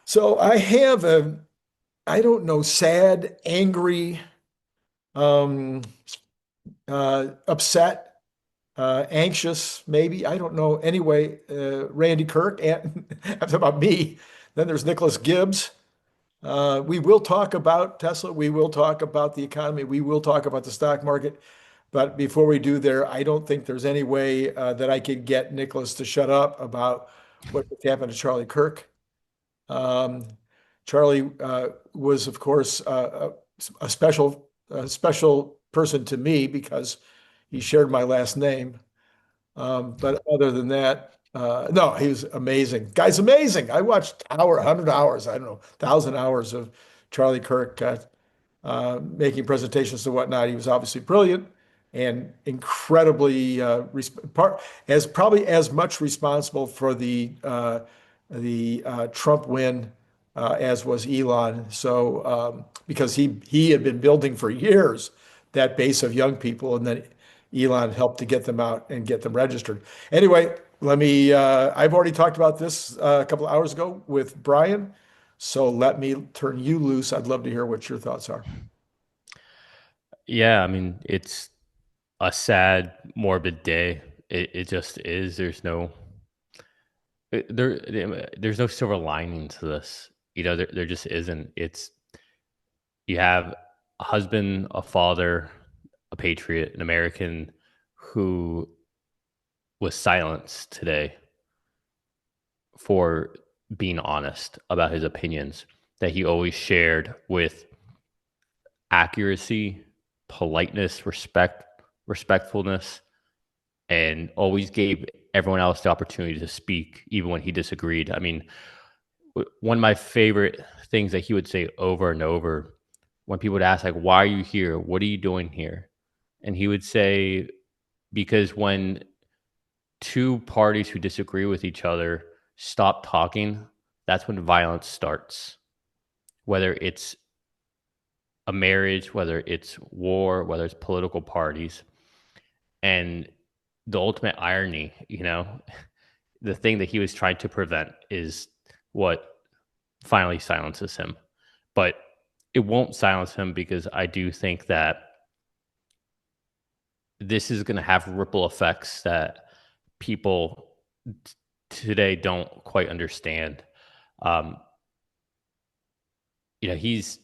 So I have I don't know, sad, angry, um, upset, anxious, maybe. I don't know. Anyway, Randy Kirk, and that's about me. Then there's Nicholas Gibbs. We will talk about Tesla. We will talk about the economy. We will talk about the stock market. But before we do there, I don't think there's any way that I could get Nicholas to shut up about what happened to Charlie Kirk. Um, Charlie was, of course, a special person to me because he shared my last name. But other than that, no, he was amazing. Guy's amazing. I watched 100 hours, I don't know, 1,000 hours of Charlie Kirk making presentations and whatnot. He was obviously brilliant and incredibly as probably as much responsible for the Trump win as was Elon. So because he had been building for years that base of young people, and then Elon helped to get them out and get them registered. Anyway, let me. I've already talked about this a couple of hours ago with Brian, so let me turn you loose. I'd love to hear what your thoughts are. Yeah, I mean, it's a sad, morbid day. It just is. There's no silver lining to this. There just isn't. It's You have a husband, a father, a patriot, an American who was silenced today for being honest about his opinions that he always shared with accuracy, politeness, respectfulness, and always gave everyone else the opportunity to speak, even when he disagreed. I mean, one of my favorite things that he would say over and over when people would ask, like, why are you here? What are you doing here? And he would say, because when two parties who disagree with each other stop talking, that's when violence starts. Whether it's a marriage, whether it's war, whether it's political parties. And the ultimate irony, the thing that he was trying to prevent is what finally silences him. But it won't silence him because I do think that this is going to have ripple effects that people today don't quite understand. Um, you know, he's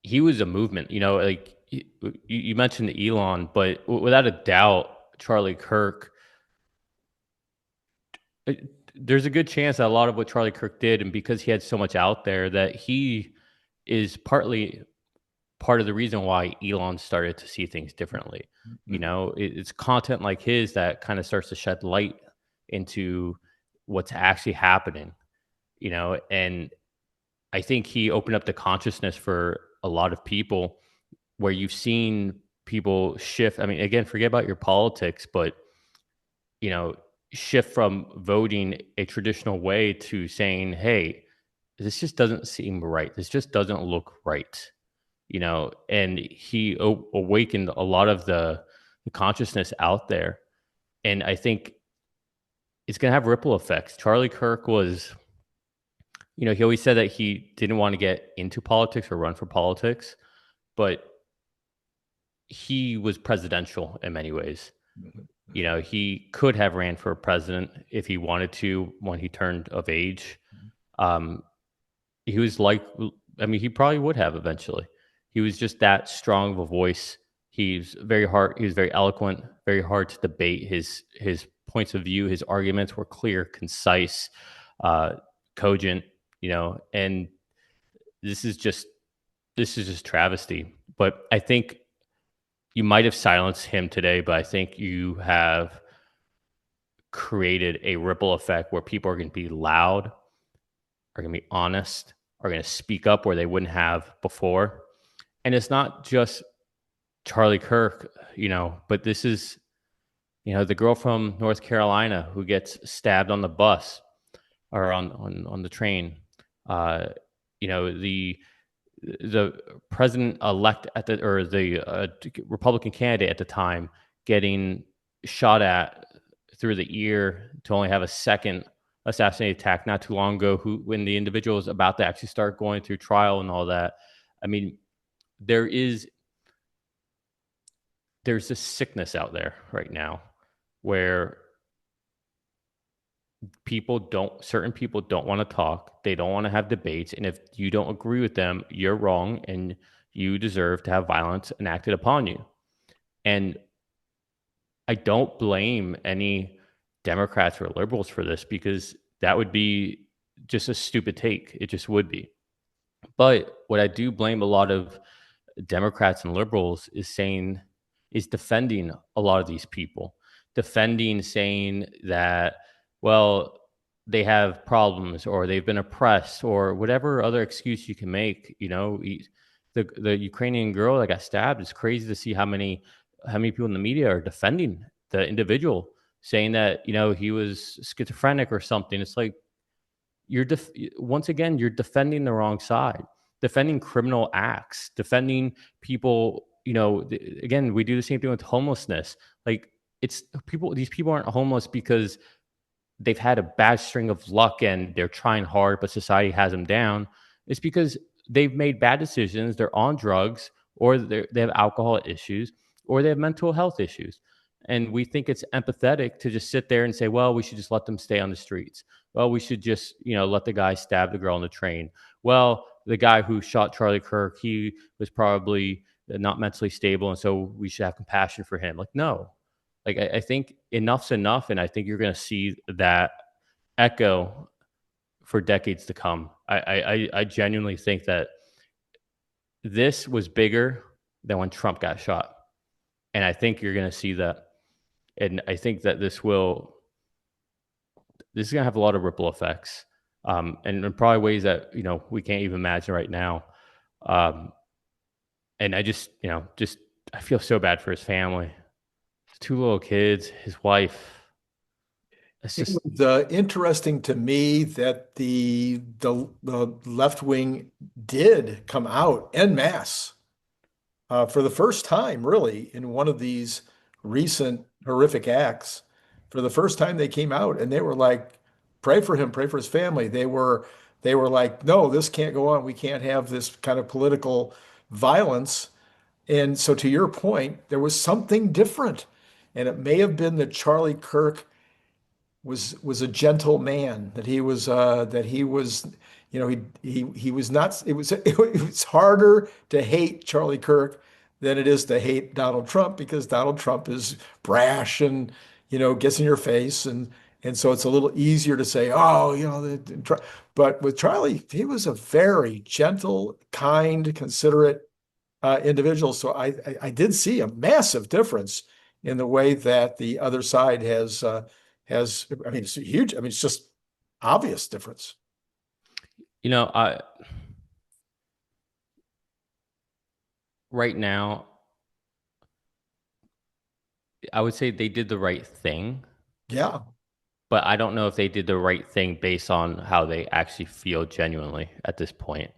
he was a movement. Like you mentioned Elon, but without a doubt, Charlie Kirk. There's a good chance that a lot of what Charlie Kirk did, and because he had so much out there, that he is partly part of the reason why Elon started to see things differently. It's content like his that kind of starts to shed light into what's actually happening. And I think he opened up the consciousness for a lot of people where you've seen people shift. I mean, again, forget about your politics, but you know, shift from voting a traditional way to saying, hey, this just doesn't seem right. This just doesn't look right. And he awakened a lot of the consciousness out there. And I think it's going to have ripple effects. Charlie Kirk was, he always said that he didn't want to get into politics or run for politics, but he was presidential in many ways. He could have ran for president if he wanted to when he turned of age. Um, he was like, I mean, he probably would have eventually. He was just that strong of a voice. He's very hard. He was very eloquent, very hard to debate. His points of view, his arguments were clear, concise, cogent. And this is just travesty. But I think you might have silenced him today, but I think you have created a ripple effect where people are going to be loud, are going to be honest, are going to speak up where they wouldn't have before. And it's not just Charlie Kirk, but this is, the girl from North Carolina who gets stabbed on the bus or on the train. The president elect or the Republican candidate at the time getting shot at through the ear to only have a second assassinated attack not too long ago, when the individual is about to actually start going through trial and all that. I mean, there's this sickness out there right now where certain people don't want to talk. They don't want to have debates. And if you don't agree with them, you're wrong and you deserve to have violence enacted upon you. And I don't blame any Democrats or liberals for this, because that would be just a stupid take. It just would be. But what I do blame a lot of Democrats and liberals is defending a lot of these people, saying that, well, they have problems or they've been oppressed or whatever other excuse you can make. The Ukrainian girl that got stabbed, it's crazy to see how many people in the media are defending the individual, saying that, he was schizophrenic or something. It's like, once again, you're defending the wrong side, defending criminal acts, defending people. Again, we do the same thing with homelessness. Like, these people aren't homeless because they've had a bad string of luck and they're trying hard, but society has them down. It's because they've made bad decisions. They're on drugs, or they have alcohol issues, or they have mental health issues. And we think it's empathetic to just sit there and say, well, we should just let them stay on the streets. Well, we should just, let the guy stab the girl on the train. Well, the guy who shot Charlie Kirk, he was probably not mentally stable, and so we should have compassion for him. Like, no. Like, I think enough's enough, and I think you're going to see that echo for decades to come. I genuinely think that this was bigger than when Trump got shot. And I think you're going to see that. And I think that this is going to have a lot of ripple effects, and in probably ways that, we can't even imagine right now. And I just I feel so bad for his family. His 2 little kids, his wife. It's It just, was interesting to me that the left wing did come out en masse for the first time, really, in one of these recent horrific acts. For the first time, they came out and they were like, "Pray for him, pray for his family." They were like, "No, this can't go on. We can't have this kind of political violence." And so, to your point, there was something different, and it may have been that Charlie Kirk was a gentle man, that he was he was not, it was harder to hate Charlie Kirk than it is to hate Donald Trump, because Donald Trump is brash and gets in your face, and so it's a little easier to say, oh, but with Charlie, he was a very gentle, kind, considerate individual. So I did see a massive difference in the way that the other side has, I mean, it's huge. I mean, it's just obvious difference. Right now, I would say they did the right thing, Yeah. but I don't know if they did the right thing based on how they actually feel genuinely at this point.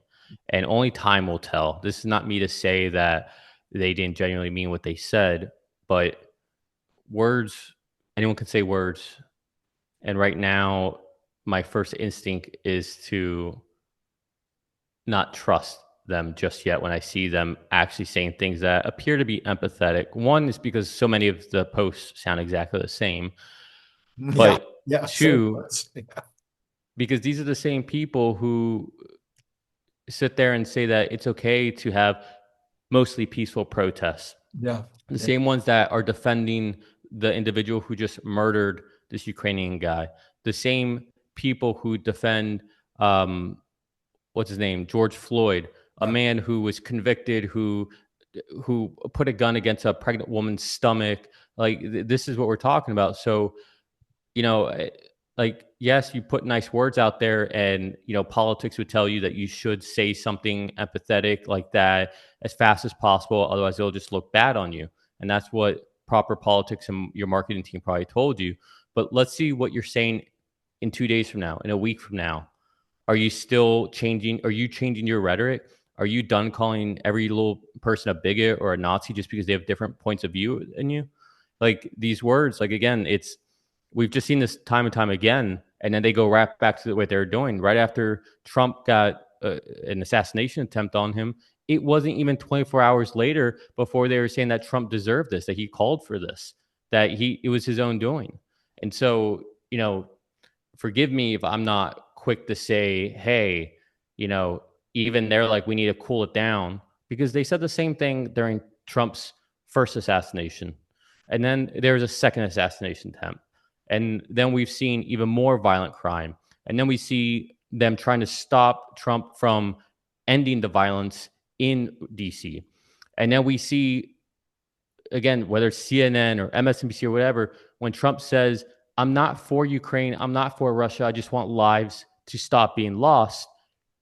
And only time will tell. This is not me to say that they didn't genuinely mean what they said, but words, anyone can say words. And right now, my first instinct is to not trust them just yet when I see them actually saying things that appear to be empathetic. One is because so many of the posts sound exactly the same. But Yeah. two, because these are the same people who sit there and say that it's okay to have mostly peaceful protests. Yeah. The same ones that are defending the individual who just murdered this Ukrainian guy. The same people who defend, what's his name, George Floyd, a man who was convicted, who put a gun against a pregnant woman's stomach. Like, this is what we're talking about. So, like, yes, you put nice words out there, and politics would tell you that you should say something empathetic like that as fast as possible, otherwise it'll just look bad on you. And that's what proper politics and your marketing team probably told you. But let's see what you're saying in 2 days from now, in a week from now. Are you still changing? Are you changing your rhetoric? Are you done calling every little person a bigot or a Nazi just because they have different points of view than you? Like, these words, like, again, we've just seen this time and time again. And then they go right back to what they're doing. Right after Trump got an assassination attempt on him, it wasn't even 24 hours later before they were saying that Trump deserved this, that he called for this, that it was his own doing. And so, forgive me if I'm not quick to say, hey, even they're like, we need to cool it down, because they said the same thing during Trump's first assassination. And then there was a second assassination attempt. And then we've seen even more violent crime. And then we see them trying to stop Trump from ending the violence in DC. And then we see, again, whether it's CNN or MSNBC or whatever, when Trump says, I'm not for Ukraine, I'm not for Russia, I just want lives to stop being lost,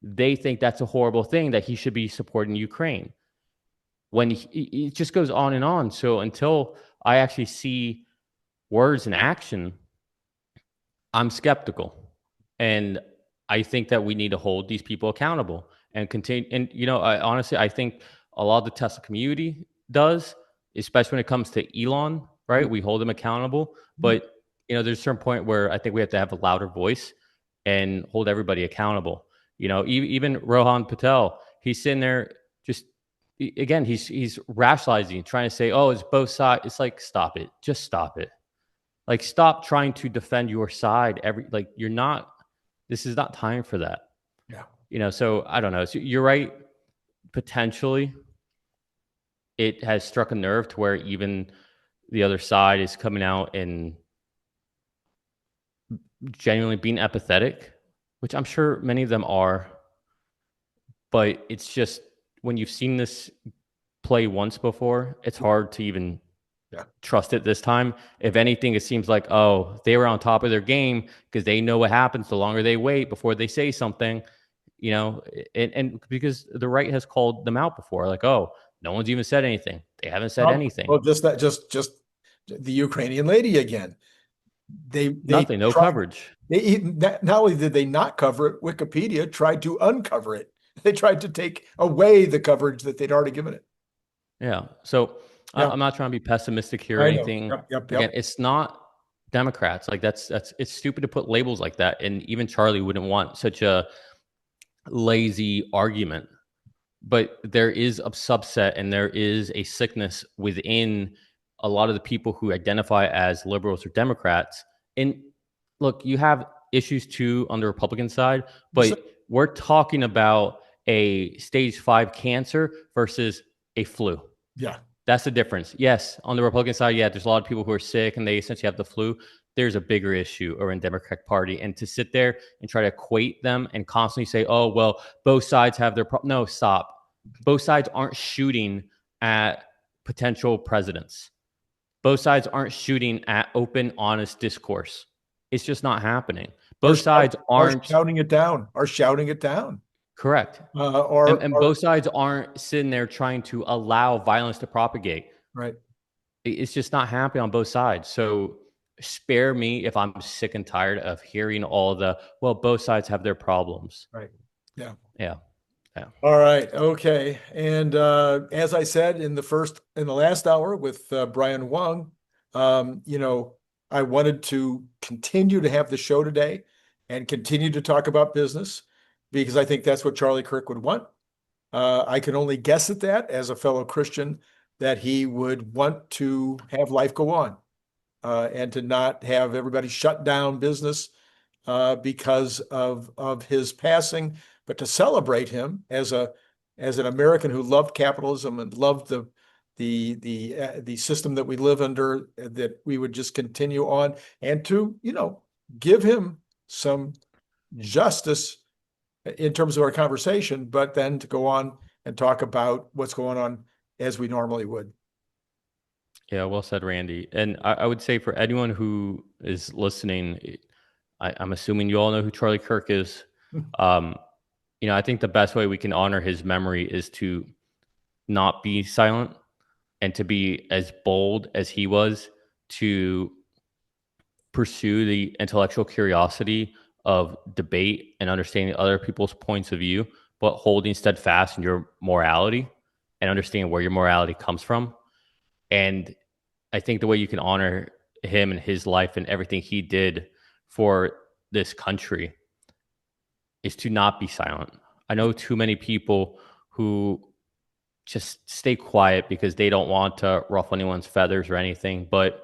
they think that's a horrible thing, that he should be supporting Ukraine. When it just goes on and on. So until I actually see words in action, I'm skeptical. And I think that we need to hold these people accountable and continue. And, honestly, I think a lot of the Tesla community does, especially when it comes to Elon, right? We hold them accountable. But, there's a certain point where I think we have to have a louder voice and hold everybody accountable. Even Rohan Patel, he's sitting there just, again, he's rationalizing, trying to say, oh, it's both sides. It's like, stop it. Just stop it. Like, stop trying to defend your side. This is not time for that. Yeah. So I don't know. So you're right. Potentially, it has struck a nerve to where even the other side is coming out and genuinely being apathetic, which I'm sure many of them are. But it's just, when you've seen this play once before, it's hard to even trust it this time. If anything, it seems like, oh, they were on top of their game because they know what happens the longer they wait before they say something, and because the right has called them out before, like, oh, no one's even said anything. They haven't said anything. Well, just the Ukrainian lady again. Nothing, no coverage. Not only did they not cover it, Wikipedia tried to uncover it. They tried to take away the coverage that they'd already given it. Yeah. So I'm not trying to be pessimistic here or anything. Yep. Again, it's not Democrats. Like, it's stupid to put labels like that. And even Charlie wouldn't want such a lazy argument. But there is a subset, and there is a sickness within a lot of the people who identify as liberals or Democrats. And look, you have issues too on the Republican side, but we're talking about a stage 5 cancer versus a flu. Yeah. That's the difference. Yes, on the Republican side, there's a lot of people who are sick and they essentially have the flu. There's a bigger issue around the Democratic Party. And to sit there and try to equate them and constantly say, oh, well, both sides have their problem. No, stop. Both sides aren't shooting at potential presidents. Both sides aren't shooting at open, honest discourse. It's just not happening. Both sides aren't shouting it down. Correct. And both sides aren't sitting there trying to allow violence to propagate. Right. It's just not happening on both sides. So spare me if I'm sick and tired of hearing all both sides have their problems. Right. Yeah. Yeah. All right. Okay. And as I said in the last hour with Brian Wang, I wanted to continue to have the show today and continue to talk about business, because I think that's what Charlie Kirk would want. I can only guess at that as a fellow Christian, that he would want to have life go on and to not have everybody shut down business because of his passing, but to celebrate him as an American who loved capitalism and loved the system that we live under, that we would just continue on, and to, give him some justice in terms of our conversation, but then to go on and talk about what's going on as we normally would. Yeah, well said, Randy. And I would say, for anyone who is listening, I'm assuming you all know who Charlie Kirk is. I think the best way we can honor his memory is to not be silent, and to be as bold as he was, to pursue the intellectual curiosity of debate and understanding other people's points of view, but holding steadfast in your morality and understanding where your morality comes from. And I think the way you can honor him and his life and everything he did for this country is to not be silent. I know too many people who just stay quiet because they don't want to ruffle anyone's feathers or anything. But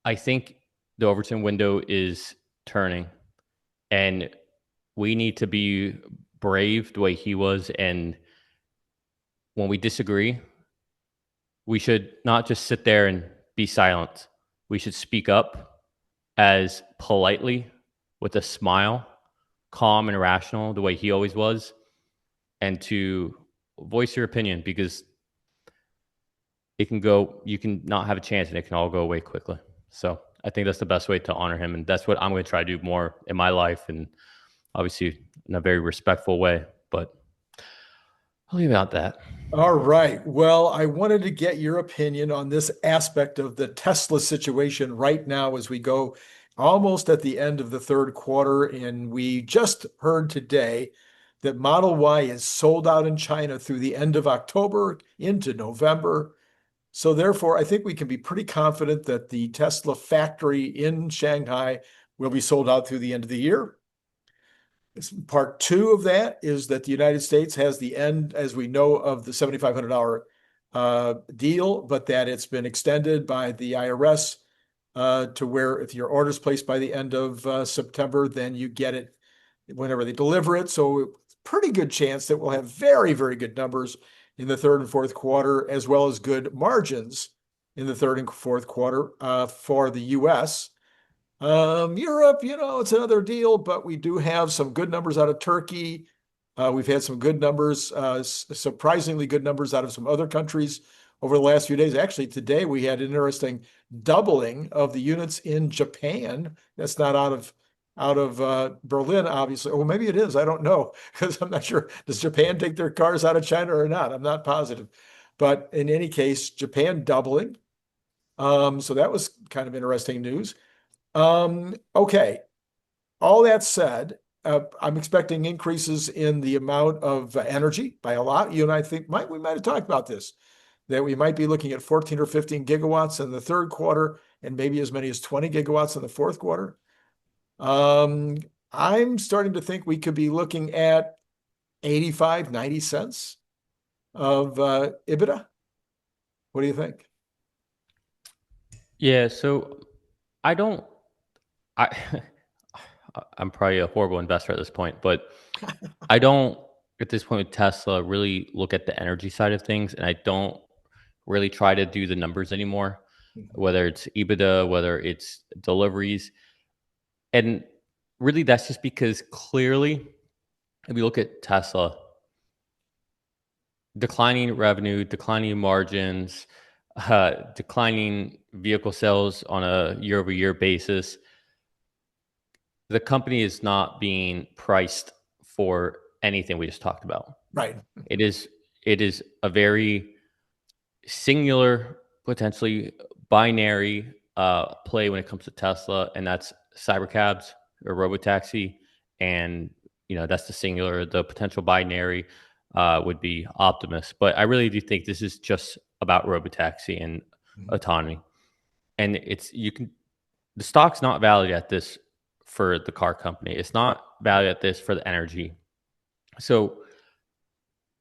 I think the Overton window is turning, and we need to be brave the way he was. And when we disagree, we should not just sit there and be silent. We should speak up as politely, with a smile, calm and rational, the way he always was, and to voice your opinion, because it can go, you can not have a chance and it can all go away quickly. So I think that's the best way to honor him. And that's what I'm going to try to do more in my life, and obviously in a very respectful way. But I'll leave it at that. All right. Well, I wanted to get your opinion on this aspect of the Tesla situation right now as we go almost at the end of the third quarter. And we just heard today that Model Y is sold out in China through the end of October into November. So therefore, I think we can be pretty confident that the Tesla factory in Shanghai will be sold out through the end of the year. Part two of that is that the United States has the end, as we know, of the $7,500 deal, but that it's been extended by the IRS to where if your order is placed by the end of September, then you get it whenever they deliver it. So pretty good chance that we'll have very, very good numbers in the third and fourth quarter, as well as good margins in the third and fourth quarter for the U.S. Europe, it's another deal, but we do have some good numbers out of Turkey. We've had some good numbers, surprisingly good numbers out of some other countries over the last few days. Actually, today we had an interesting doubling of the units in Japan. That's not out of Berlin, obviously. Or maybe it is. I don't know, because I'm not sure. Does Japan take their cars out of China or not? I'm not positive. But in any case, Japan doubling. So that was kind of interesting news. Okay. All that said, I'm expecting increases in the amount of energy by a lot. You and I think we might have talked about this, that we might be looking at 14 or 15 gigawatts in the third quarter and maybe as many as 20 gigawatts in the fourth quarter. I'm starting to think we could be looking at 85, 90 cents of EBITDA. What do you think? Yeah, so I don't, I, I'm probably a horrible investor at this point, but I don't, at this point with Tesla, really look at the energy side of things, and I don't really try to do the numbers anymore, whether it's EBITDA, whether it's deliveries. And really, that's just because clearly, if you look at Tesla, declining revenue, declining margins, declining vehicle sales on a year-over-year basis, the company is not being priced for anything we just talked about. Right. It is a very singular, potentially binary play when it comes to Tesla, and that's cybercabs or robotaxi, and that's the singular. The potential binary would be Optimus, but I really do think this is just about robotaxi and autonomy, and the stock's not valued at this for the car company. It's not valued at this for the energy. So,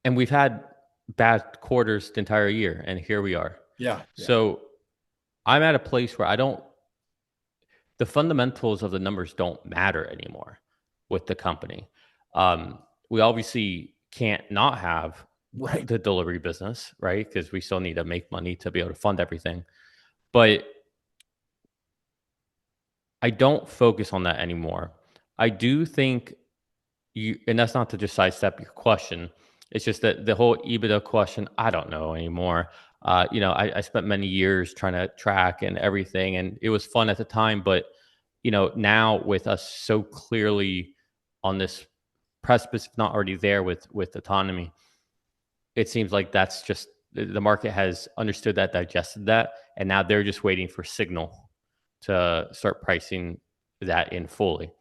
and we've had bad quarters the entire year, and here we are. Yeah. So I'm at a place where the fundamentals of the numbers don't matter anymore with the company. We obviously can't not have the delivery business, right? Because we still need to make money to be able to fund everything. But I don't focus on that anymore. I do think and that's not to just sidestep your question. It's just that the whole EBITDA question, I don't know anymore. I spent many years trying to track and everything, and it was fun at the time. But, now with us so clearly on this precipice, if not already there with autonomy, it seems like that's just the market has understood that, digested that, and now they're just waiting for signal to start pricing that in fully.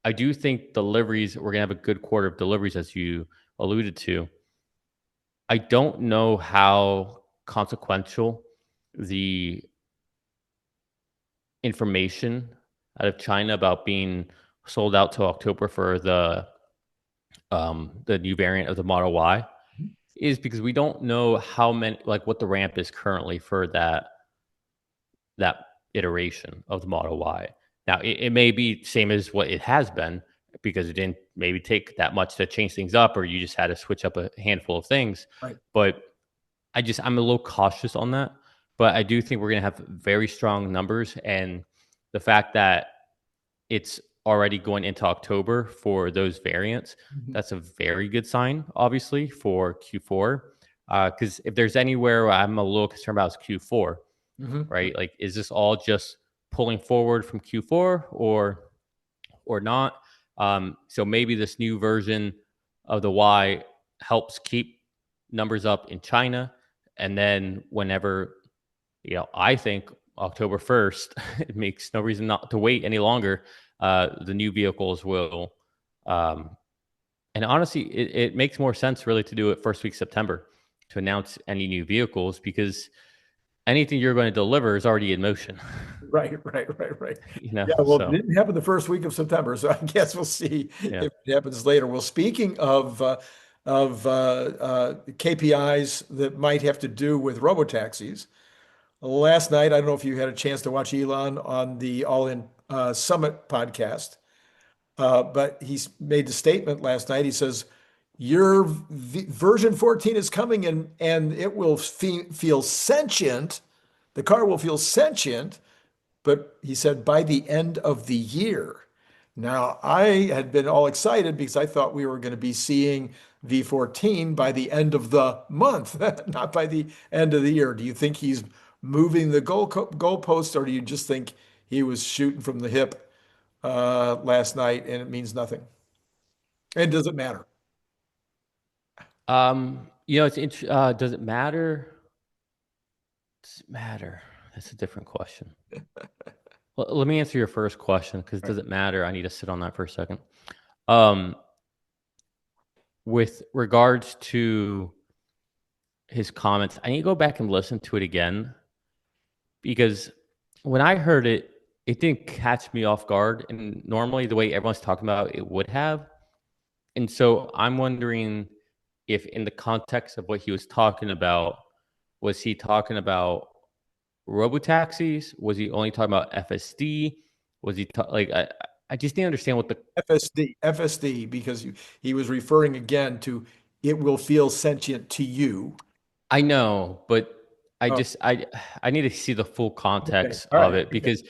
I do think deliveries, we're going to have a good quarter of deliveries, as you alluded to. I don't know how consequential the information out of China about being sold out till October for the new variant of the Model Y is because we don't know how many, like what the ramp is currently for that iteration of the Model Y. Now it may be same as what it has been because it didn't maybe take that much to change things up, or you just had to switch up a handful of things. Right. But I'm a little cautious on that. But I do think we're gonna have very strong numbers, and the fact that it's already going into October for those variants, Mhm. that's a very good sign, obviously, for Q4. Because if there's anywhere I'm a little concerned about is Q4, Mhm. right? Like, is this all just pulling forward from Q4 or not? So maybe this new version of the Y helps keep numbers up in China, and then whenever I think October 1st, it makes no reason not to wait any longer. The new vehicles will, um, and honestly, it makes more sense really to do it first week September to announce any new vehicles because anything you're going to deliver is already in motion. Right, right. Yeah, well, it So didn't happen the first week of September, so I guess we'll see yeah. if it happens later. Well, speaking of KPIs that might have to do with robotaxis, last night, I don't know if you had a chance to watch Elon on the All In Summit podcast, but he's made the statement last night. He says, "Your version 14 is coming, and it will feel sentient. The car will feel sentient." But he said, by the end of the year. Now, I had been all excited because I thought we were going to be seeing V14 by the end of the month, not by the end of the year. Do you think he's moving the goalpost, or do you just think he was shooting from the hip last night and it means nothing? And does it matter? Does it matter? Does it matter? That's a different question. Well, let me answer your first question because Right. does it matter? I need to sit on that for a second. Um, with regards to his comments, I need to go back and listen to it again because when I heard it, it didn't catch me off guard. And normally, the way everyone's talking about it would have. And so I'm wondering if, in the context of what he was talking about, was he talking about robotaxis? Was he only talking about FSD? Was he I just didn't understand what the FSD, because he was referring again to it will feel sentient to you. I know, but I Oh, just I need to see the full okay. context All of right. it Okay. because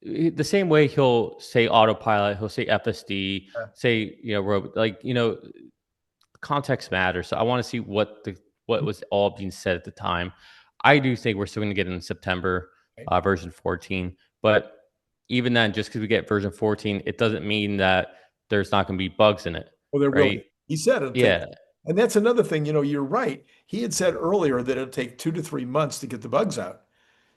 the same way he'll say autopilot, he'll say FSD, say robot, context matters. So I want to see what was all being said at the time. I do think we're still going to get in September Right. version 14, but even then, just because we get version 14, it doesn't mean that there's not going to be bugs in it, Well, there will right? be. He said it'll take, Yeah, and that's another thing, you're right. He had said earlier that it'll take 2 to 3 months to get the bugs out.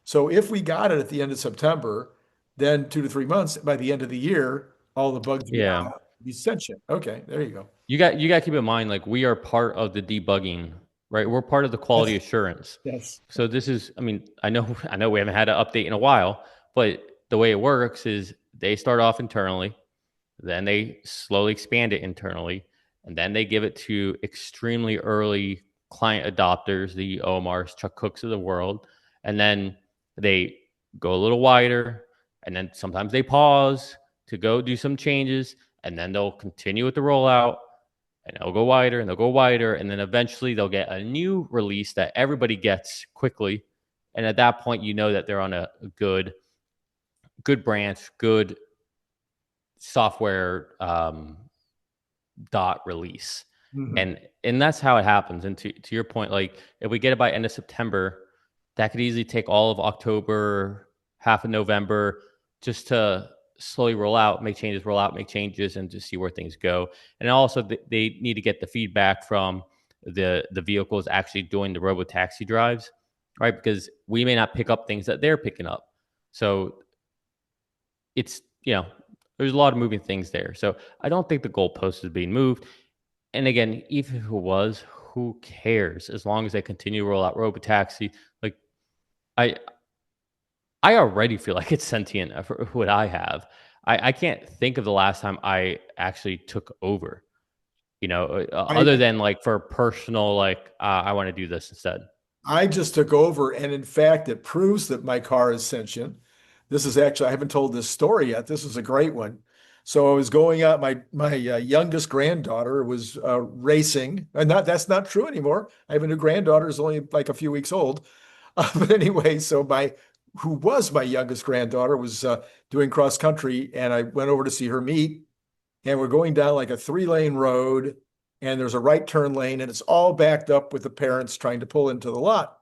So if we got it at the end of September, then 2 to 3 months, by the end of the year, all the bugs will yeah. be sentient. Okay, there you go. You got to keep in mind, like we are part of the debugging, right? We're part of the quality Yes, assurance. yes. So this is, I mean, I know we haven't had an update in a while, but the way it works is they start off internally, then they slowly expand it internally, and then they give it to extremely early client adopters, the OMRs, Chuck Cooks of the world, and then they go a little wider, and then sometimes they pause to go do some changes, and then they'll continue with the rollout, and they'll go wider and they'll go wider, and then eventually they'll get a new release that everybody gets quickly, and at that point you know that they're on a good branch, good software dot release. Mhm. And that's how it happens. And to your point, like if we get it by end of September, that could easily take all of October, half of November, just to slowly roll out, make changes, roll out, make changes, and just see where things go. And also they need to get the feedback from the vehicles actually doing the robo taxi drives, right? Because we may not pick up things that they're picking up. So it's there's a lot of moving things there. So I don't think the goalpost is being moved. And again, even if it was, who cares? As long as they continue to roll out robotaxi, like I I already feel like it's sentient for what I have. I can't think of the last time I actually took over, I other than like for personal, like, I want to do this instead. I just took over, and in fact, it proves that my car is sentient. This is actually, I haven't told this story yet. This is a great one. So I was going out, my youngest granddaughter was racing, and that's not true anymore. I have a new granddaughter who's only like a few weeks old. But anyway, so my who was my youngest granddaughter was doing cross country, and I went over to see her meet, and we're going down like a 3-lane road, and there's a right turn lane, and it's all backed up with the parents trying to pull into the lot.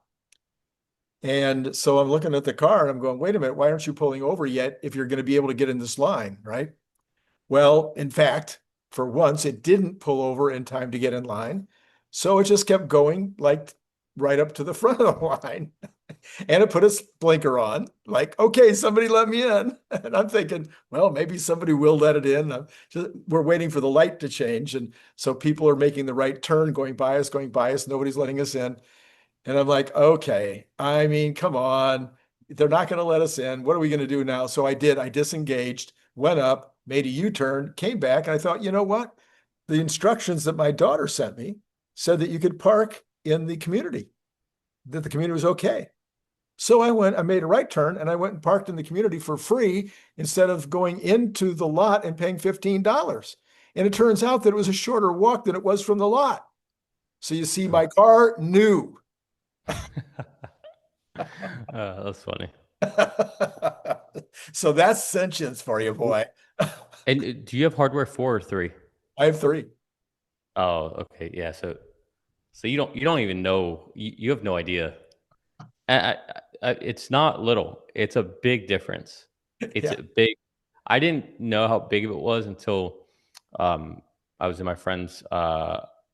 And so I'm looking at the car and I'm going, wait a minute, why aren't you pulling over yet if you're going to be able to get in this line, right? Well, in fact, for once, it didn't pull over in time to get in line. So it just kept going like right up to the front of the line. And it put a blinker on, like, okay, somebody let me in. And I'm thinking, well, maybe somebody will let it in. We're waiting for the light to change. And so people are making the right turn, going by us, going by us. Nobody's letting us in. And I'm like, okay, I mean, come on. They're not going to let us in. What are we going to do now? So I did. I disengaged, went up, made a U-turn, came back. And I thought, you know what? The instructions that my daughter sent me said that you could park in the community, that the community was okay. So I made a right turn and I went and parked in the community for free instead of going into the lot and paying $15. And it turns out that it was a shorter walk than it was from the lot. So you see, my car knew. That's funny. So that's sentience for you, boy. And do you have hardware 4 or 3? I have 3. Oh, okay, yeah. So you don't even know. You have no idea. It's not little. It's a big difference. It's Yeah. a big. I didn't know how big of it was until I was in my friend's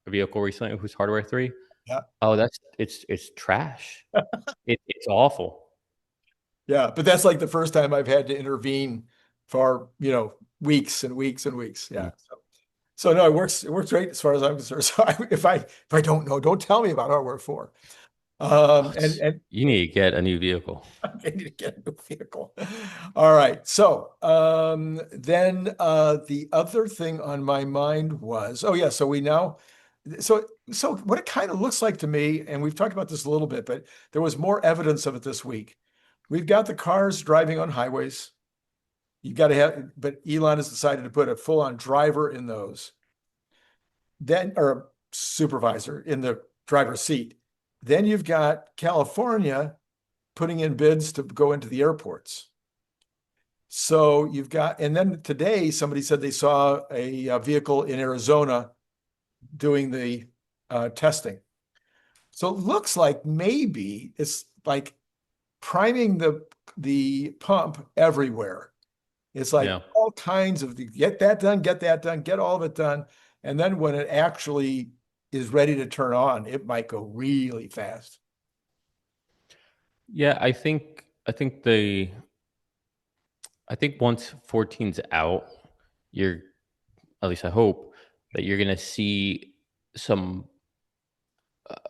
vehicle recently, who's hardware 3. Yeah. Oh, it's trash. It's awful. Yeah. But that's like the first time I've had to intervene for, weeks and weeks and weeks. Mm. Yeah. So no, it works great as far as I'm concerned. So if I don't know, don't tell me about hardware 4. Oh, And you need to get a new vehicle. I need to get a new vehicle. All right. So then the other thing on my mind was, oh yeah, so what it kind of looks like to me, and we've talked about this a little bit, but there was more evidence of it this week. We've got the cars driving on highways. You've got to have, but Elon has decided to put a full-on driver in those, then or a supervisor in the driver's seat. Then you've got California putting in bids to go into the airports. So you've got, and then today somebody said they saw a vehicle in Arizona doing the testing. So it looks like maybe it's like priming the pump everywhere. It's like Yeah. all kinds of get that done, get all of it done. And then when it actually is ready to turn on, it might go really fast. Yeah, I think once 14's out, you're at least I hope that you're gonna see some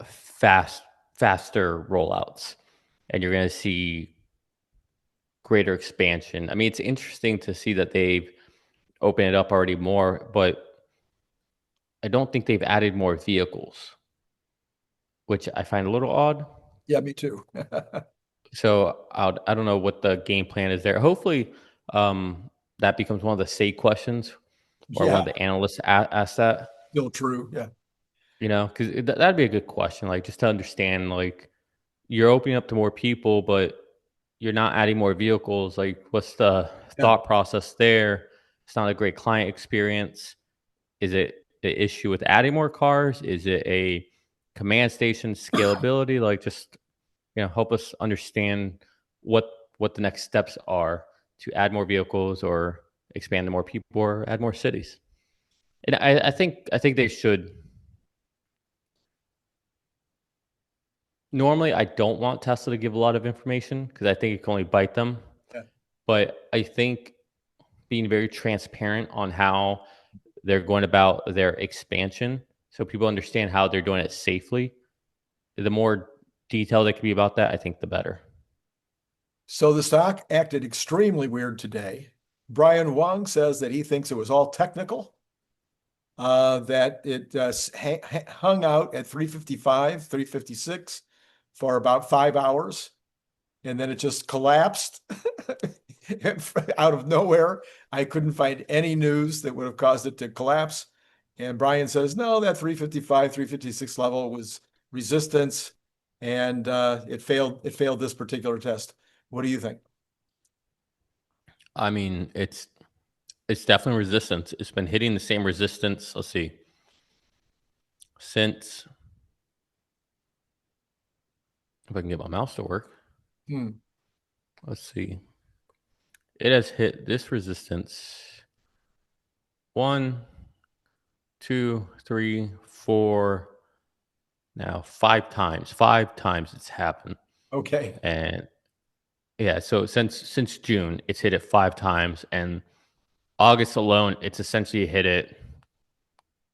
faster rollouts, and you're gonna see greater expansion. I mean, it's interesting to see that they've opened it up already more, but I don't think they've added more vehicles, which I find a little odd. Yeah, me too. So I don't know what the game plan is there. Hopefully, that becomes one of the SAY questions, or one Yeah, of the analysts ask that. still true. Yeah. Because that'd be a good question, like just to understand, like you're opening up to more people, but you're not adding more vehicles. Like, what's the Yeah. thought process there? It's not a great client experience. Is it an issue with adding more cars? Is it a command station scalability? Like, just help us understand what the next steps are to add more vehicles or expand to more people or add more cities. And I think they should. Normally, I don't want Tesla to give a lot of information because I think it can only bite them. Yeah. But I think being very transparent on how they're going about their expansion, so people understand how they're doing it safely, the more detailed they can be about that, I think the better. So the stock acted extremely weird today. Brian Wang says that he thinks it was all technical, that it hung out at 355, 356 for about 5 hours, and then it just collapsed out of nowhere. I couldn't find any news that would have caused it to collapse. And Brian says, no, that 355, 356 level was resistance, and it failed this particular test. What do you think? I mean, it's definitely resistance. It's been hitting the same resistance. Let's see. Since, if I can get my mouse to work. Let's see. It has hit this resistance 1, 2, 3, 4, now 5 times. 5 times it's happened. Okay. And yeah, so since June, it's hit it 5 times, and August alone, it's essentially hit it,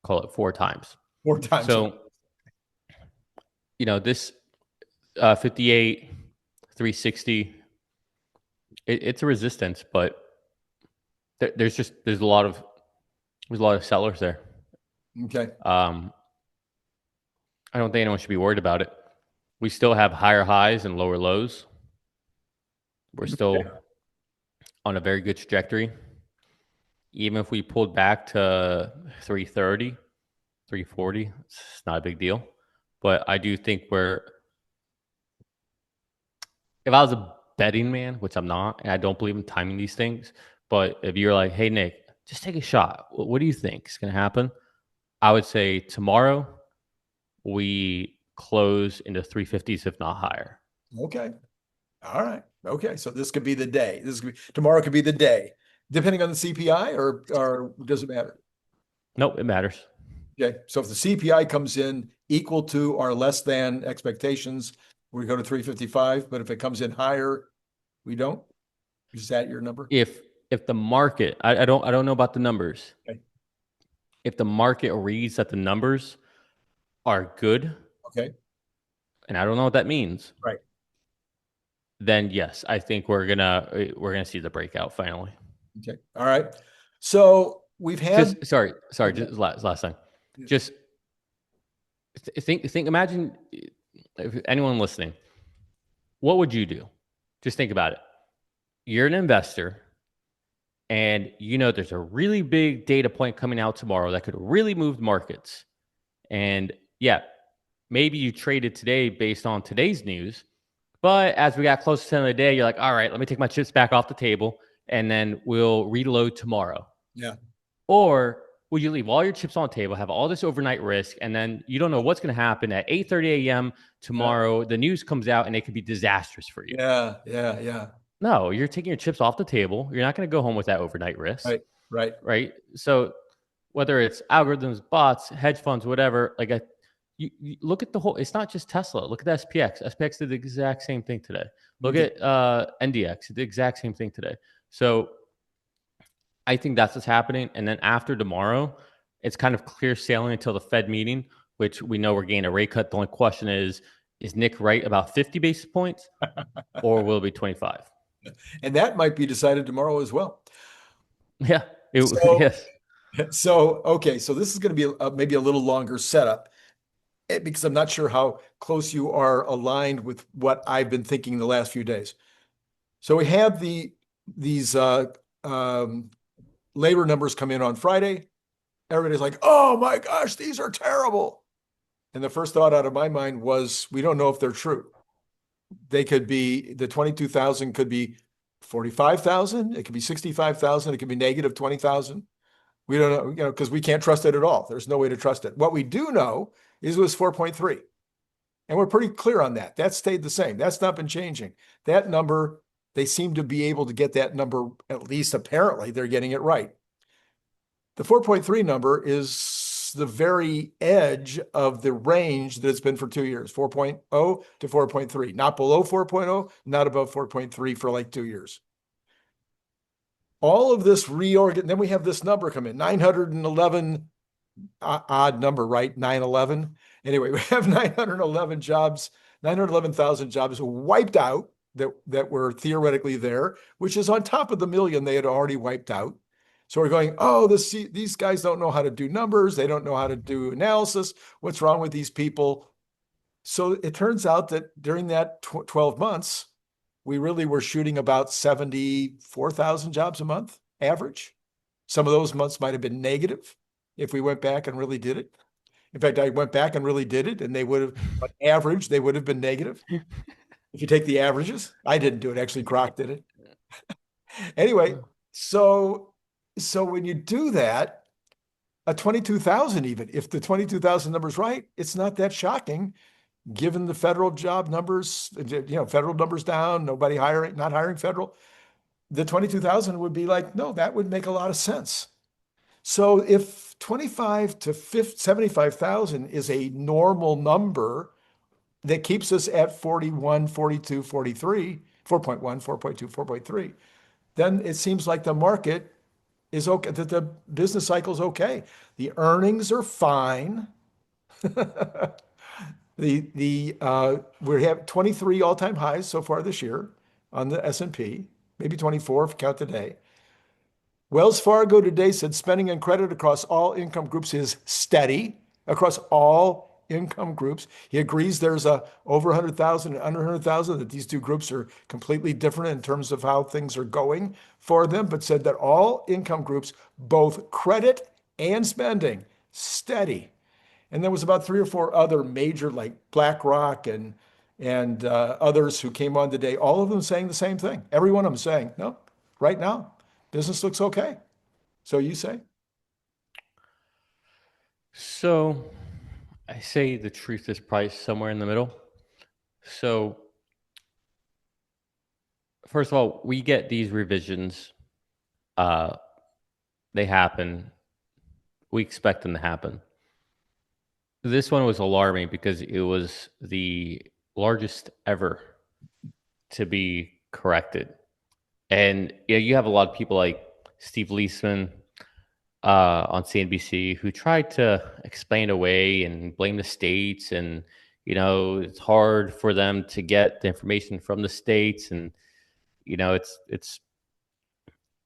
call it 4 times. 4 times. So, this 58, 360, it's a resistance, but there's a lot of sellers there. Okay. I don't think anyone should be worried about it. We still have higher highs and lower lows. We're still on a very good trajectory. Even if we pulled back to 330, 340, it's not a big deal. But I do think if I was a betting man, which I'm not, and I don't believe in timing these things, but if you're like, hey, Nick, just take a shot. What do you think is going to happen? I would say tomorrow we close into 350s, if not higher. Okay. All right. Okay. So this could be the day. Tomorrow could be the day, depending on the CPI, or does it matter? Nope, it matters. Okay. So if the CPI comes in equal to or less than expectations, we go to 355. But if it comes in higher, we don't. Is that your number? If the market, I don't know about the numbers. Okay. If the market reads that the numbers are good, okay, and I don't know what that means, right? Then yes, I think we're gonna see the breakout finally. Okay. All right. So we've had just sorry, just last thing. Just think. Imagine if anyone listening, what would you do? Just think about it. You're an investor, and there's a really big data point coming out tomorrow that could really move markets. And yeah, maybe you traded today based on today's news, but as we got close to the end of the day, you're like, all right, let me take my chips back off the table, and then we'll reload tomorrow. Yeah. Or would you leave all your chips on the table, have all this overnight risk, and then you don't know what's going to happen at 8:30 a.m. tomorrow? Yeah. The news comes out, and it could be disastrous for you. Yeah. No, you're taking your chips off the table. You're not going to go home with that overnight risk. Right. So whether it's algorithms, bots, hedge funds, whatever, you look at the whole. It's not just Tesla. Look at the SPX. SPX did the exact same thing today. Look at NDX. Did the exact same thing today. So I think that's what's happening. And then after tomorrow, it's kind of clear sailing until the Fed meeting, which we know we're getting a rate cut. The only question is Nick right about 50 basis points or will it be 25? And that might be decided tomorrow as well. Yeah. Yes. So, okay. So this is going to be maybe a little longer setup, because I'm not sure how close you are aligned with what I've been thinking the last few days. So we have these labor numbers come in on Friday. Everybody's like, oh my gosh, these are terrible. And the first thought out of my mind was, we don't know if they're true. They could be, the 22,000 could be 45,000. It could be 65,000. It could be negative 20,000. We don't know, because we can't trust it at all. There's no way to trust it. What we do know is it was 4.3. And we're pretty clear on that. That stayed the same. That's not been changing. That number, they seem to be able to get that number, at least apparently they're getting it right. The 4.3 number is the very edge of the range that it's been for 2 years, 4.0 to 4.3, not below 4.0, not above 4.3 for like 2 years. All of this then we have this number come in, 911, odd number, right? 911. Anyway, we have 911 jobs, 911,000 jobs wiped out that were theoretically there, which is on top of the million they had already wiped out. So we're going, oh, these guys don't know how to do numbers. They don't know how to do analysis. What's wrong with these people? So it turns out that during that 12 months, we really were shooting about 74,000 jobs a month average. Some of those months might have been negative if we went back and really did it. In fact, I went back and really did it, and they would have, on average, they would have been negative. If you take the averages, I didn't do it. Actually, Croc did it. Anyway, so when you do that, a 22,000 even, if the 22,000 number is right, it's not that shocking given the federal job numbers, federal numbers down, nobody hiring, not hiring federal. The 22,000 would be like, no, that would make a lot of sense. So if 25 to 75,000 is a normal number that keeps us at 41, 42, 43, 4.1, 4.2, 4.3, then it seems like the market is okay, that the business cycle is okay. The earnings are fine. We have 23 all-time highs so far this year on the S&P, maybe 24 if you count today. Wells Fargo today said spending and credit across all income groups is steady across all income groups. He agrees there's over 100,000 and under 100,000, that these two groups are completely different in terms of how things are going for them, but said that all income groups, both credit and spending, steady. And there was about 3 or 4 other major, like BlackRock and others who came on today, all of them saying the same thing. Every one of them saying, no, right now, business looks okay. So you say? So I say the truth is probably somewhere in the middle. So first of all, we get these revisions. They happen. We expect them to happen. This one was alarming because it was the largest ever to be corrected. And you have a lot of people like Steve Leisman on CNBC who tried to explain away and blame the states, and it's hard for them to get the information from the states, and it's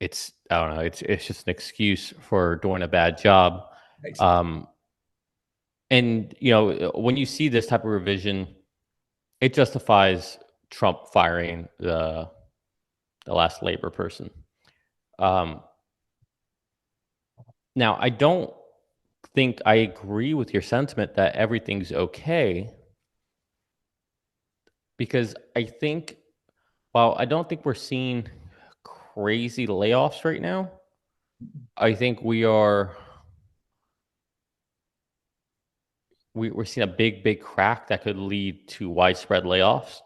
I don't know, it's just an excuse for doing a bad job. And when you see this type of revision, it justifies Trump firing the last labor person. Now, I don't think I agree with your sentiment that everything's okay, because I think, while I don't think we're seeing crazy layoffs right now, I think we're seeing a big crack that could lead to widespread layoffs.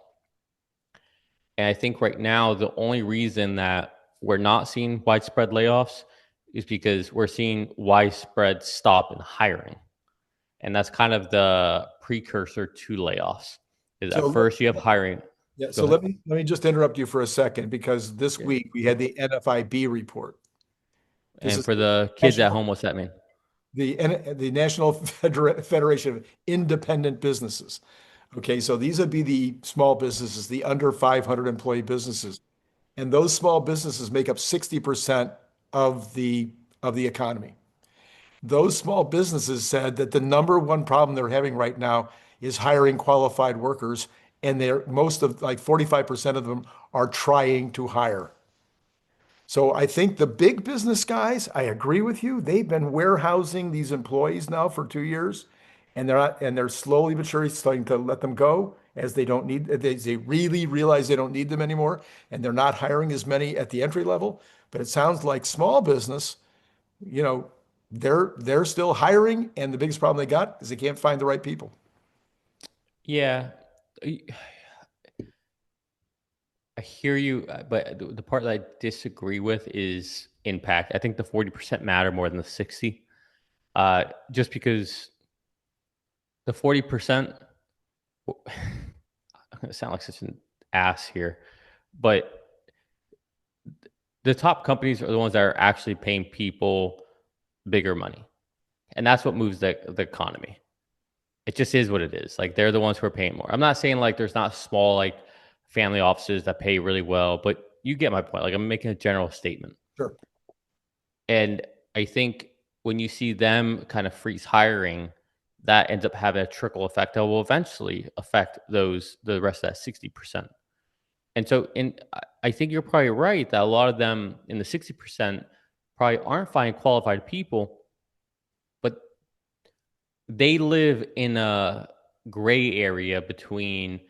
And I think right now the only reason that we're not seeing widespread layoffs is because we're seeing widespread stop in hiring. And that's kind of the precursor to layoffs. Is at first you have hiring. Yeah, so let me just interrupt you for a second, because this week we had the NFIB report. And for the kids at home, what's that mean? The National Federation of Independent Businesses. Okay, so these would be the small businesses, the under 500 employee businesses. And those small businesses make up 60% of the economy. Those small businesses said that the number one problem they're having right now is hiring qualified workers, and most of, like 45% of them, are trying to hire. So I think the big business guys, I agree with you. They've been warehousing these employees now for 2 years, and they're slowly but surely starting to let them go as they don't need, they really realize they don't need them anymore, and they're not hiring as many at the entry level. But it sounds like small business, they're still hiring, and the biggest problem they got is they can't find the right people. Yeah, I hear you, but the part that I disagree with is impact. I think the 40% matter more than the 60, just because the 40%. I'm gonna sound like such an ass here, but the top companies are the ones that are actually paying people bigger money, and that's what moves the economy. It just is what it is. Like, they're the ones who are paying more. I'm not saying like there's not small, like family offices that pay really well, but you get my point. Like, I'm making a general statement. Sure. And I think when you see them kind of freeze hiring, that ends up having a trickle effect that will eventually affect the rest of that 60%. And so I think you're probably right that a lot of them in the 60% probably aren't finding qualified people, but they live in a gray area between,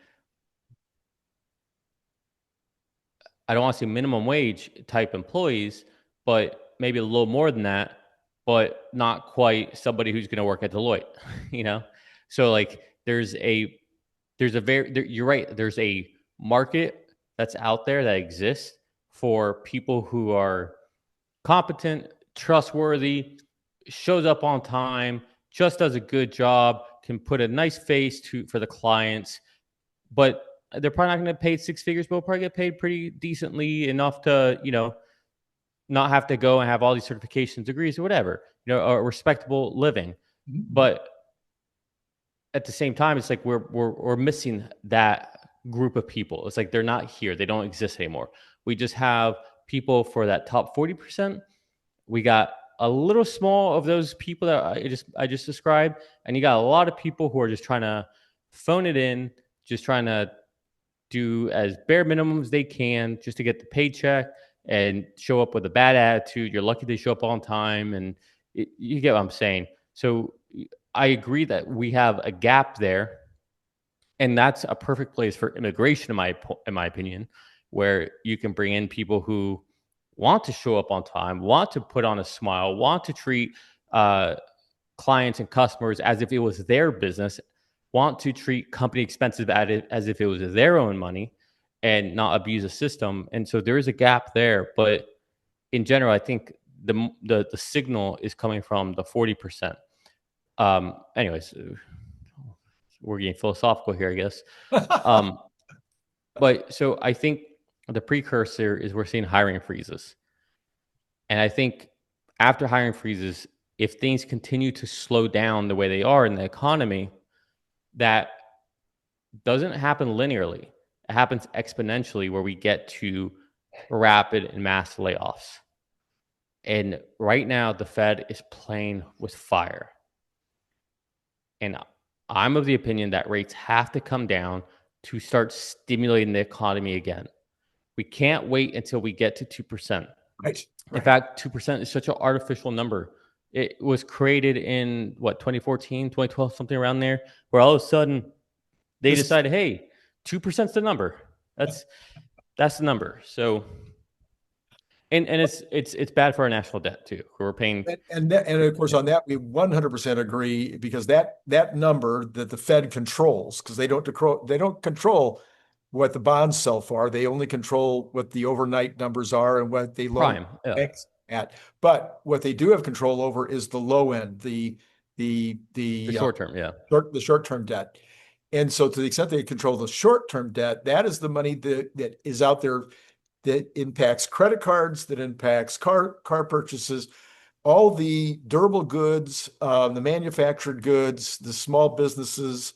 I don't want to say minimum wage type employees, but maybe a little more than that, but not quite somebody who's going to work at Deloitte, you know? So like you're right. There's a market that's out there that exists for people who are competent, trustworthy, shows up on time, just does a good job, can put a nice face for the clients, but they're probably not going to get paid six figures, but will probably get paid pretty decently enough to, not have to go and have all these certifications, degrees, or whatever, a respectable living. But at the same time, it's like we're missing that group of people. It's like they're not here. They don't exist anymore. We just have people for that top 40%. We got a little small of those people that I just described, and you got a lot of people who are just trying to phone it in, just trying to do as bare minimum as they can just to get the paycheck and show up with a bad attitude. You're lucky they show up on time, and you get what I'm saying. So I agree that we have a gap there, and that's a perfect place for immigration, in my opinion, where you can bring in people who want to show up on time, want to put on a smile, want to treat clients and customers as if it was their business, want to treat company expenses as if it was their own money, and not abuse the system. And so there is a gap there. But in general, I think the signal is coming from the 40%. Anyways, we're getting philosophical here, I guess. But so I think the precursor is we're seeing hiring freezes. And I think after hiring freezes, if things continue to slow down the way they are in the economy, that doesn't happen linearly. It happens exponentially, where we get to rapid and mass layoffs. And right now, the Fed is playing with fire. And I'm of the opinion that rates have to come down to start stimulating the economy again. We can't wait until we get to 2%. Right. In fact, 2% is such an artificial number. It was created in 2014, 2012, something around there, where all of a sudden they decided, hey, 2% is the number. That's the number. So, and it's bad for our national debt too. We're paying, and of course on that we 100% agree, because that number that the Fed controls, because they don't control what the bonds sell for. They only control what the overnight numbers are and what they loan banks at. But what they do have control over is the low end, the short term, the short term debt. And so to the extent they control the short term debt, that is the money that is out there that impacts credit cards, that impacts car purchases, all the durable goods, the manufactured goods, the small businesses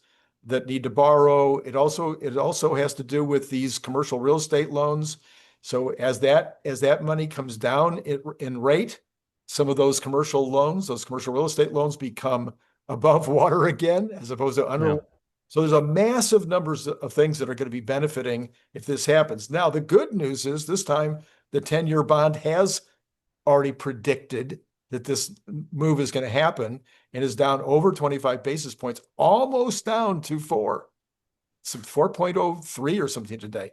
that need to borrow. It also has to do with these commercial real estate loans. So as that money comes down in rate, some of those commercial loans, those commercial real estate loans, become above water again, as opposed to under. Yeah. So there's a massive numbers of things that are going to be benefiting if this happens. Now, the good news is this time the 10-year bond has already predicted that this move is going to happen, and is down over 25 basis points, almost down to 4. Some 4.03 or something today.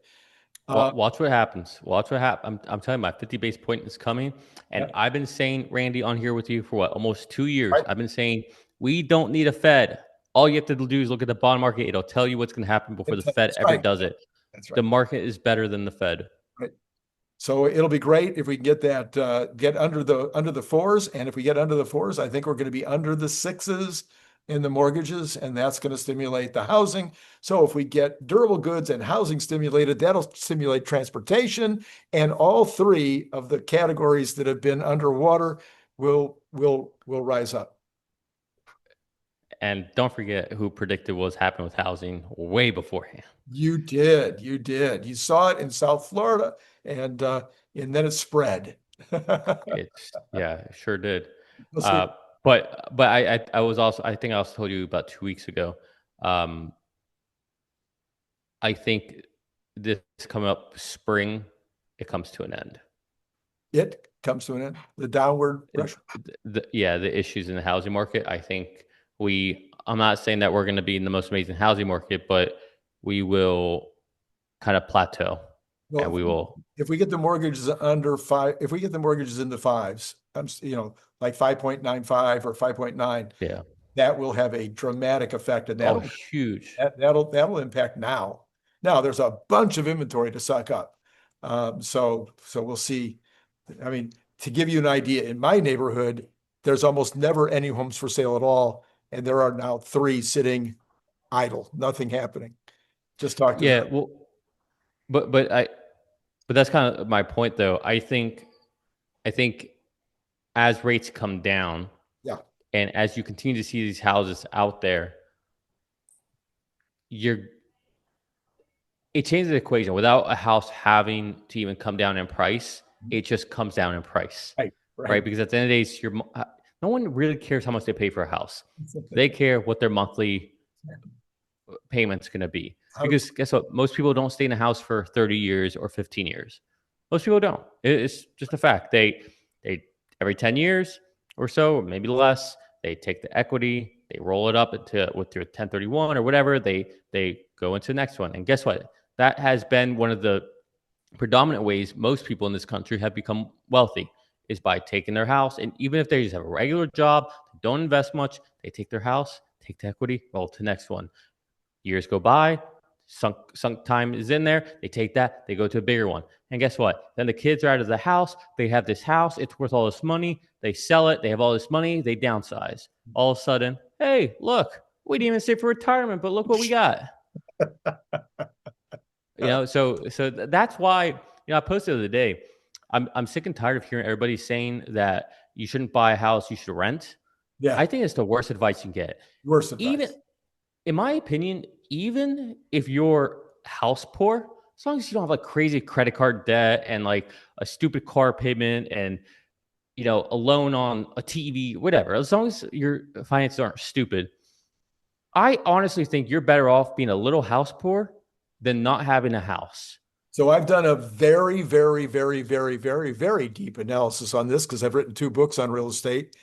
Watch what happens. Watch what happens. I'm telling you, my 50 base point is coming. And I've been saying, Randy, on here with you for almost 2 years. Right. I've been saying we don't need a Fed. All you have to do is look at the bond market. It'll tell you what's going to happen before the Fed ever does it. That's right. The market is better than the Fed. Right. So it'll be great if we can get that, get under the 4s. And if we get under the 4s, I think we're going to be under the 6s in the mortgages, and that's going to stimulate the housing. So if we get durable goods and housing stimulated, that'll stimulate transportation, and all 3 of the categories that have been underwater will rise up. And don't forget who predicted what was happening with housing way beforehand. You did. You did. You saw it in South Florida, and then it spread. Yeah, it sure did. We'll see. Uh, but I was also, I think I also told you about 2 weeks ago. I think this coming up spring, it comes to an end. It comes to an end. The downward pressure. The issues in the housing market. I think I'm not saying that we're going to be in the most amazing housing market, but we will kind of plateau, Well, and we will. If we get the mortgages under 5, if we get the mortgages in the 5s, like 5.95 or 5.9, Yeah. that will have a dramatic effect, and Oh, huge. that'll impact now. Now there's a bunch of inventory to suck up. So we'll see. I mean, to give you an idea, in my neighborhood, there's almost never any homes for sale at all, and there are now 3 sitting idle, nothing happening. Just talk to Yeah. them. Well, but that's kind of my point, though. I think as rates come down, Yeah. and as you continue to see these houses out there, it changes the equation. Without a house having to even come down in price, it just comes down in price, right? Because at the end of the day, no one really cares how much they pay for a house. They care what their monthly payment's going to be. Because guess what? Most people don't stay in a house for 30 years or 15 years. Most people don't. It's just a fact. They every 10 years or so, or maybe less, they take the equity, they roll it up into with their 1031 or whatever. They go into the next one. And guess what? That has been one of the predominant ways most people in this country have become wealthy, is by taking their house. And even if they just have a regular job, don't invest much, they take their house, take the equity, roll to the next one. Years go by, sunk time is in there, they take that, they go to a bigger one. And guess what? Then the kids are out of the house, they have this house, it's worth all this money, they sell it, they have all this money, they downsize. All of a sudden, hey, look, we didn't even save for retirement, but look what we got. So that's why, I posted the other day, I'm sick and tired of hearing everybody saying that you shouldn't buy a house, you should rent. Yeah. I think it's the worst advice you can get. Worst advice. Even, in my opinion, even if you're house poor, as long as you don't have like crazy credit card debt and like a stupid car payment and a loan on a TV, whatever, as long as your finances aren't stupid, I honestly think you're better off being a little house poor than not having a house. So I've done a very, very, very, very, very, very deep analysis on this because I've written 2 books on real estate.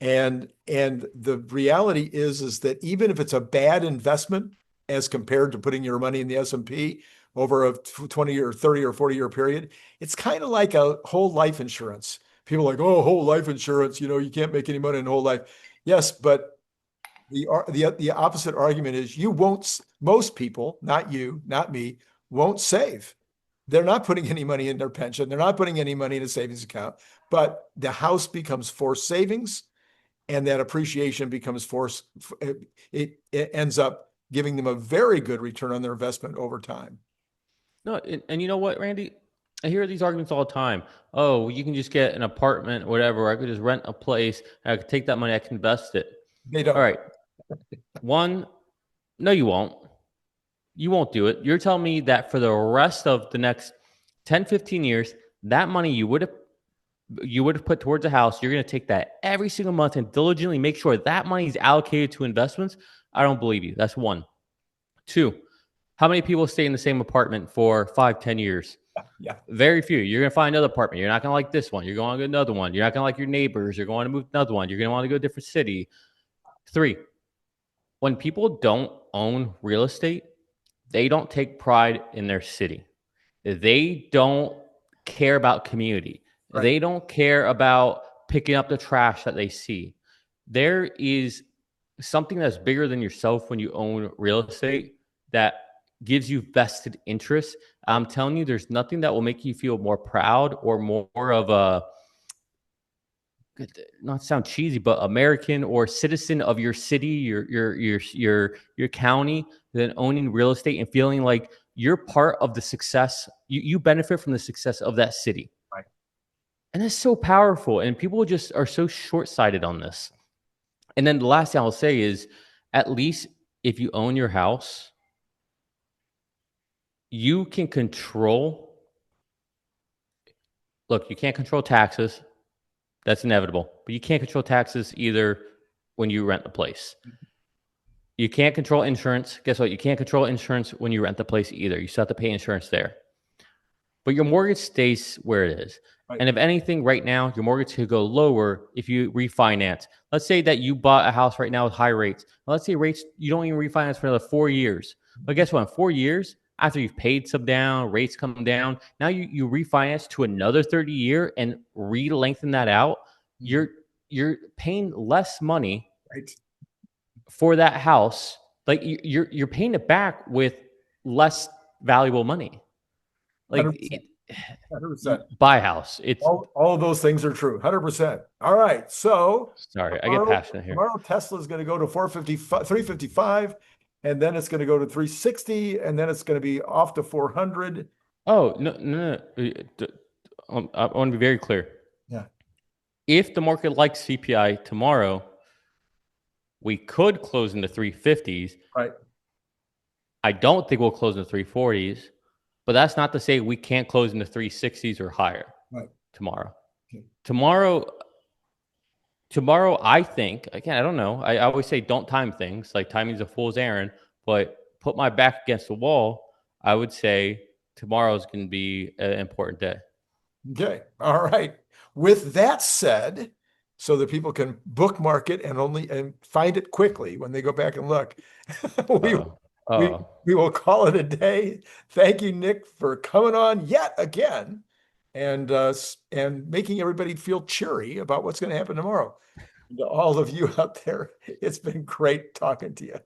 And the reality is that even if it's a bad investment as compared to putting your money in the S&P over a 20 or 30 or 40-year period, it's kind of like a whole life insurance. People are like, oh, whole life insurance, you can't make any money in whole life. Yes, but the opposite argument is most people, not you, not me, won't save. They're not putting any money in their pension. They're not putting any money in a savings account, but the house becomes forced savings, and that appreciation becomes forced. It ends up giving them a very good return on their investment over time. No, and you know what, Randy? I hear these arguments all the time. Oh, you can just get an apartment, whatever. I could just rent a place. I could take that money. I can invest it. They don't. All right. One, no, you won't. You won't do it. You're telling me that for the rest of the next 10, 15 years, that money you would have put towards a house, you're going to take that every single month and diligently make sure that money is allocated to investments? I don't believe you. That's one. 2, how many people stay in the same apartment for 5, 10 years? Yeah. Very few. You're going to find another apartment. You're not going to like this one. You're going to go to another one. You're not going to like your neighbors. You're going to move to another one. You're going to want to go to a different city. 3, when people don't own real estate, they don't take pride in their city. They don't care about community. Right. They don't care about picking up the trash that they see. There is something that's bigger than yourself when you own real estate that gives you vested interest. I'm telling you, there's nothing that will make you feel more proud or more of a, not sound cheesy, but American or citizen of your city, your county, than owning real estate and feeling like you're part of the success. You benefit from the success of that city. Right. And that's so powerful. And people just are so short-sighted on this. And then the last thing I'll say is, at least if you own your house, you can control. Look, you can't control taxes. That's inevitable. But you can't control taxes either when you rent the place. You can't control insurance. Guess what? You can't control insurance when you rent the place either. You still have to pay insurance there. But your mortgage stays where it is. Right. And if anything, right now, your mortgage could go lower if you refinance. Let's say that you bought a house right now with high rates. Well, let's say rates, you don't even refinance for another 4 years. But guess what? In 4 years, after you've paid some down, rates come down, now you refinance to another 30-year and re-lengthen that out. You're paying less money Right. for that house. Like you're paying it back with less valuable money. Like 100%. buy a house. It's All of those things are true. 100%. All right. So sorry, I get passionate here. tomorrow Tesla is going to go to 455, 355, and then it's going to go to 360, and then it's going to be off to 400. Oh, no. I want to be very clear. Yeah. If the market likes CPI tomorrow, we could close in the 350s. Right. I don't think we'll close in the 340s, but that's not to say we can't close in the 360s or higher tomorrow. Okay. Tomorrow, I think, again, I don't know. I always say don't time things. Like timing's a fool's errand, but put my back against the wall, I would say tomorrow's going to be an important day. Okay. All right. With that said, so that people can bookmark it and find it quickly when they go back and look, we will call it a day. Thank you, Nick, for coming on yet again and making everybody feel cheery about what's going to happen tomorrow. To all of you out there, it's been great talking to you.